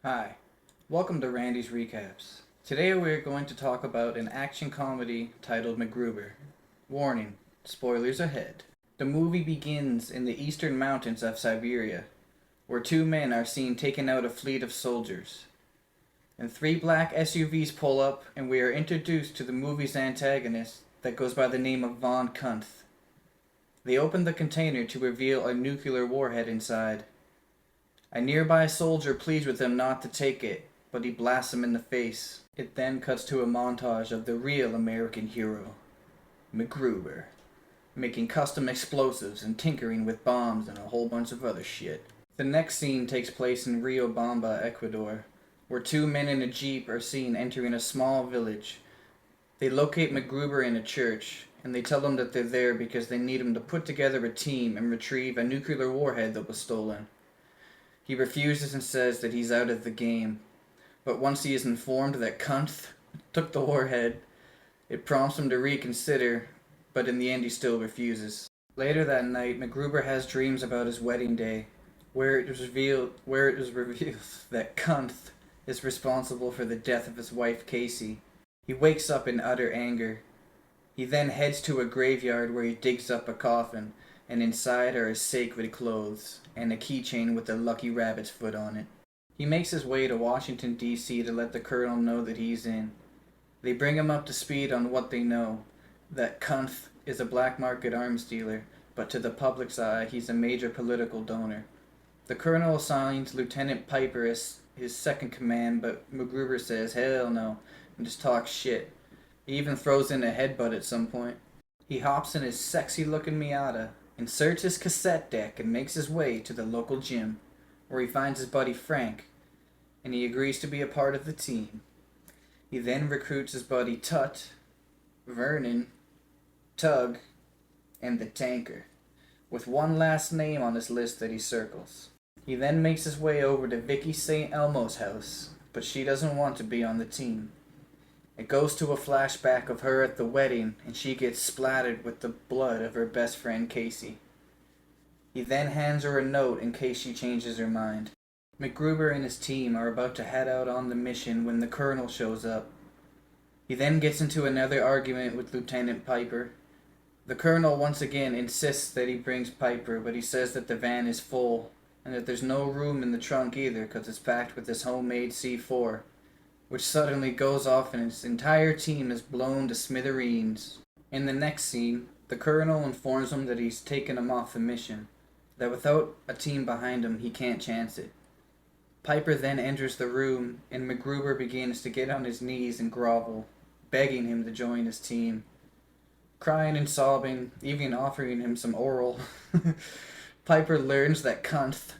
Hi, welcome to Randy's Recaps. Today we're going to talk about an action comedy titled MacGruber. Warning, spoilers ahead. The movie begins in the eastern mountains of Siberia, where two men are seen taking out a fleet of soldiers. And three black SUVs pull up, and we are introduced to the movie's antagonist that goes by the name of Von Kunth. They open the container to reveal a nuclear warhead inside. A nearby soldier pleads with him not to take it, but he blasts him in the face. It then cuts to a montage of the real American hero, MacGruber, making custom explosives and tinkering with bombs and a whole bunch of other shit. The next scene takes place in Riobamba, Ecuador, where two men in a jeep are seen entering a small village. They locate MacGruber in a church, and they tell him that they're there because they need him to put together a team and retrieve a nuclear warhead that was stolen. He refuses and says that he's out of the game, but once he is informed that Kunth took the warhead, it prompts him to reconsider, but in the end he still refuses. Later that night, MacGruber has dreams about his wedding day, where it is revealed that Kunth is responsible for the death of his wife Casey. He wakes up in utter anger. He then heads to a graveyard where he digs up a coffin, and inside are his sacred clothes and a keychain with a lucky rabbit's foot on it. He makes his way to Washington, D.C. to let the colonel know that he's in. They bring him up to speed on what they know, that Kunth is a black market arms dealer, but to the public's eye he's a major political donor. The colonel assigns Lieutenant Piper as his second command, but MacGruber says hell no and just talks shit. He even throws in a headbutt at some point. He hops in his sexy looking Miata, inserts his cassette deck, and makes his way to the local gym, where he finds his buddy Frank, and he agrees to be a part of the team. He then recruits his buddy Tut, Vernon, Tug, and the Tanker, with one last name on his list that he circles. He then makes his way over to Vicky St. Elmo's house, but she doesn't want to be on the team. It goes to a flashback of her at the wedding, and she gets splattered with the blood of her best friend Casey. He then hands her a note in case she changes her mind. MacGruber and his team are about to head out on the mission when the colonel shows up. He then gets into another argument with Lieutenant Piper. The colonel once again insists that he brings Piper, but he says that the van is full, and that there's no room in the trunk either because it's packed with his homemade C4. Which suddenly goes off and his entire team is blown to smithereens. In the next scene, the colonel informs him that he's taken him off the mission, that without a team behind him he can't chance it. Piper then enters the room, and MacGruber begins to get on his knees and grovel, begging him to join his team. Crying and sobbing, even offering him some oral, Piper learns that Kunth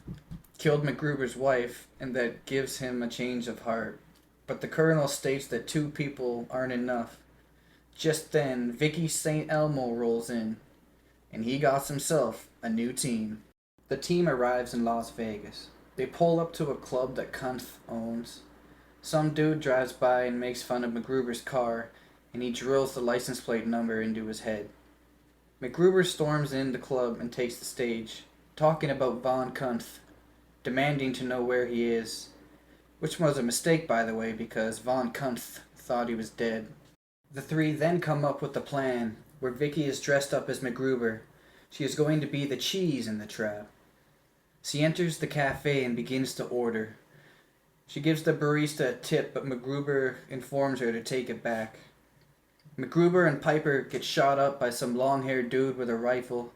killed MacGruber's wife, and that gives him a change of heart. But the colonel states that two people aren't enough. Just then, Vicky St. Elmo rolls in, and he got himself a new team. The team arrives in Las Vegas. They pull up to a club that Kunth owns. Some dude drives by and makes fun of MacGruber's car, and he drills the license plate number into his head. MacGruber storms in the club and takes the stage, talking about Von Kunth, demanding to know where he is. Which was a mistake, by the way, because Von Kunth thought he was dead. The three then come up with a plan, where Vicky is dressed up as MacGruber. She is going to be the cheese in the trap. She enters the cafe and begins to order. She gives the barista a tip, but MacGruber informs her to take it back. MacGruber and Piper get shot up by some long-haired dude with a rifle.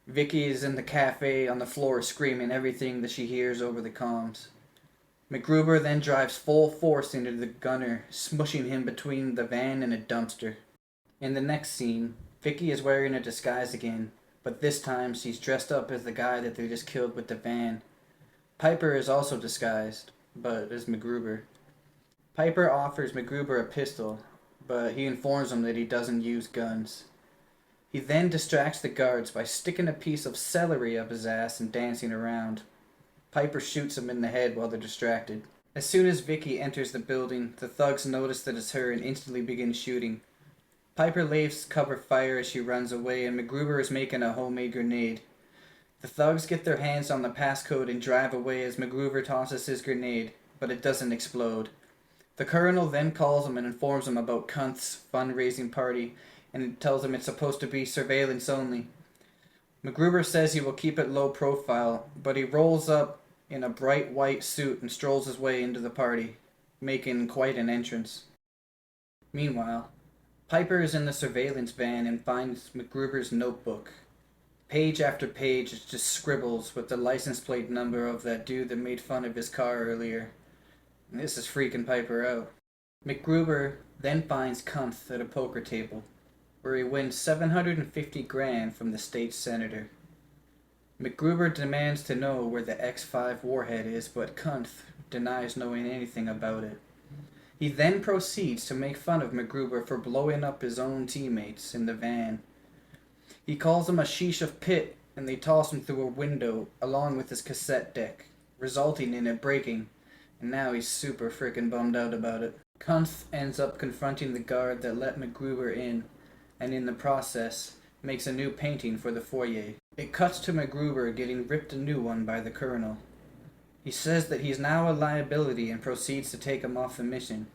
Vicky is in the cafe on the floor screaming everything that she hears over the comms. MacGruber then drives full force into the gunner, smushing him between the van and a dumpster. In the next scene, Vicky is wearing a disguise again, but this time she's dressed up as the guy that they just killed with the van. Piper is also disguised, but as MacGruber. Piper offers MacGruber a pistol, but he informs him that he doesn't use guns. He then distracts the guards by sticking a piece of celery up his ass and dancing around. Piper shoots him in the head while they're distracted. As soon as Vicky enters the building, the thugs notice that it's her and instantly begin shooting. Piper lays cover fire as she runs away, and MacGruber is making a homemade grenade. The thugs get their hands on the passcode and drive away as MacGruber tosses his grenade. but it doesn't explode. The colonel then calls him and informs him about Kunt's fundraising party and tells him it's supposed to be surveillance only. MacGruber says he will keep it low profile, but he rolls up in a bright white suit and strolls his way into the party, making quite an entrance. Meanwhile, Piper is in the surveillance van and finds MacGruber's notebook. Page after page is just scribbles with the license plate number of that dude that made fun of his car earlier. And this is freaking Piper out. MacGruber then finds Kuntz at a poker table, where he wins 750 grand from the state senator. MacGruber demands to know where the X5 warhead is, but Kuntz denies knowing anything about it. He then proceeds to make fun of MacGruber for blowing up his own teammates in the van. He calls him a sheesh of pit, and they toss him through a window along with his cassette deck, resulting in it breaking, and now he's super frickin' bummed out about it. Kuntz ends up confronting the guard that let MacGruber in, and in the process, makes a new painting for the foyer. It cuts to MacGruber getting ripped a new one by the colonel. He says that he's now a liability and proceeds to take him off the mission.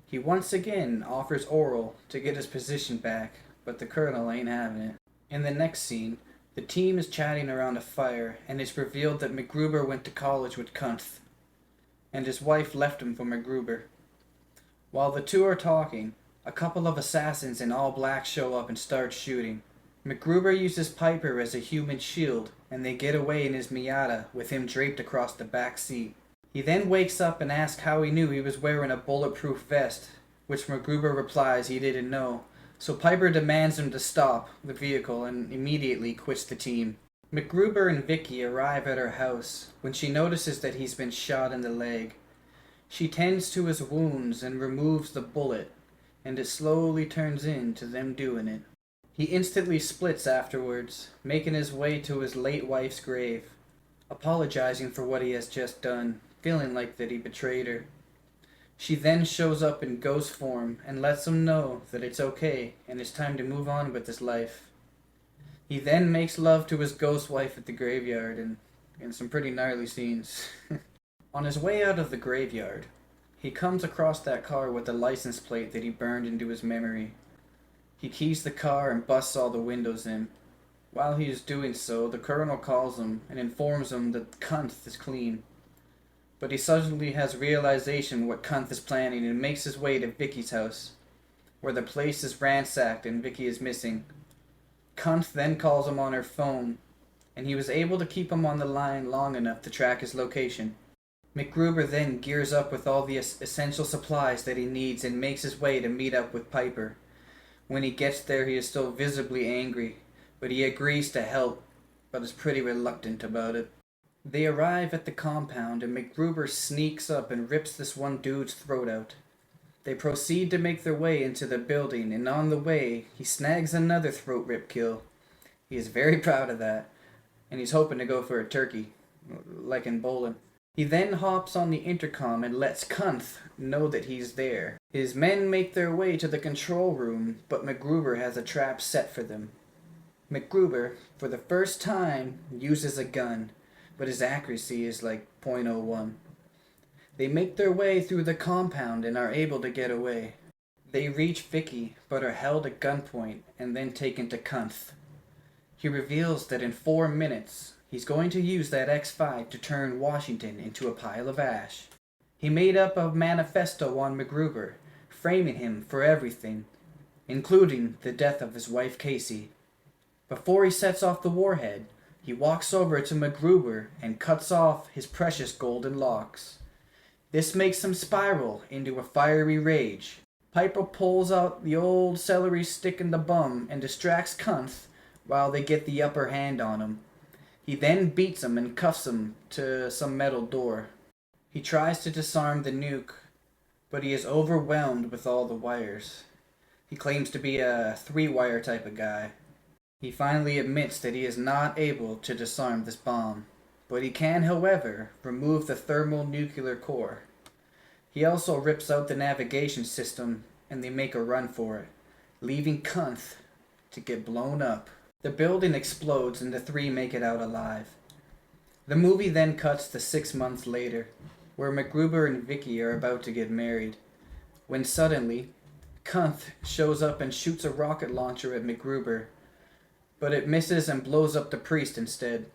He once again offers oral to get his position back, but the colonel ain't having it. In the next scene, the team is chatting around a fire, and it's revealed that MacGruber went to college with Kuntz, and his wife left him for MacGruber. While the two are talking, a couple of assassins in all black show up and start shooting. MacGruber uses Piper as a human shield, and they get away in his Miata with him draped across the back seat. He then wakes up and asks how he knew he was wearing a bulletproof vest, which MacGruber replies he didn't know, so Piper demands him to stop the vehicle and immediately quits the team. MacGruber and Vicky arrive at her house when she notices that he's been shot in the leg. She tends to his wounds and removes the bullet, and it slowly turns into them doing it. He instantly splits afterwards, making his way to his late wife's grave, apologizing for what he has just done, feeling like that he betrayed her. She then shows up in ghost form and lets him know that it's okay and it's time to move on with his life. He then makes love to his ghost wife at the graveyard and in some pretty gnarly scenes. On his way out of the graveyard, he comes across that car with the license plate that he burned into his memory. He keys the car and busts all the windows in. While he is doing so, the colonel calls him and informs him that Kuntz is clean. But he suddenly has realization what Kuntz is planning and makes his way to Vicky's house, where the place is ransacked and Vicky is missing. Kuntz then calls him on her phone, and he was able to keep him on the line long enough to track his location. MacGruber then gears up with all the essential supplies that he needs and makes his way to meet up with Piper. When he gets there, he is still visibly angry, but he agrees to help, but is pretty reluctant about it. They arrive at the compound and MacGruber sneaks up and rips this one dude's throat out. They proceed to make their way into the building, and on the way, he snags another throat rip kill. He is very proud of that, and he's hoping to go for a turkey, like in bowling. He then hops on the intercom and lets Kuntz know that he's there. His men make their way to the control room, but MacGruber has a trap set for them. MacGruber, for the first time, uses a gun, but his accuracy is like .01. They make their way through the compound and are able to get away. They reach Vicky, but are held at gunpoint and then taken to Kuntz. He reveals that in 4 minutes, he's going to use that X5 to turn Washington into a pile of ash. He made up a manifesto on MacGruber, framing him for everything, including the death of his wife Casey. Before he sets off the warhead, he walks over to MacGruber and cuts off his precious golden locks. This makes him spiral into a fiery rage. Piper pulls out the old celery stick in the bum and distracts Kuntz while they get the upper hand on him. He then beats him and cuffs him to some metal door. He tries to disarm the nuke, but he is overwhelmed with all the wires. He claims to be a 3-wire type of guy. He finally admits that he is not able to disarm this bomb, but he can, however, remove the thermonuclear core. He also rips out the navigation system, and they make a run for it, leaving Kuntz to get blown up. The building explodes and the three make it out alive. The movie then cuts to 6 months later, where MacGruber and Vicky are about to get married, when suddenly, Kunth shows up and shoots a rocket launcher at MacGruber, but it misses and blows up the priest instead.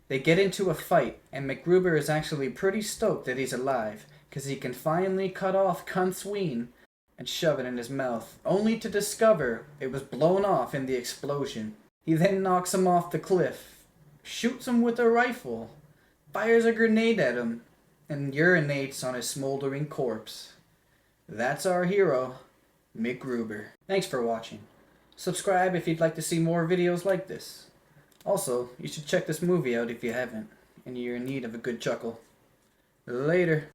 They get into a fight, and MacGruber is actually pretty stoked that he's alive, because he can finally cut off Kunth's ween and shove it in his mouth, only to discover it was blown off in the explosion. He then knocks him off the cliff, shoots him with a rifle, fires a grenade at him, and urinates on his smoldering corpse. That's our hero, MacGruber. Thanks for watching. Subscribe if you'd like to see more videos like this. Also, you should check this movie out if you haven't, and you're in need of a good chuckle. Later.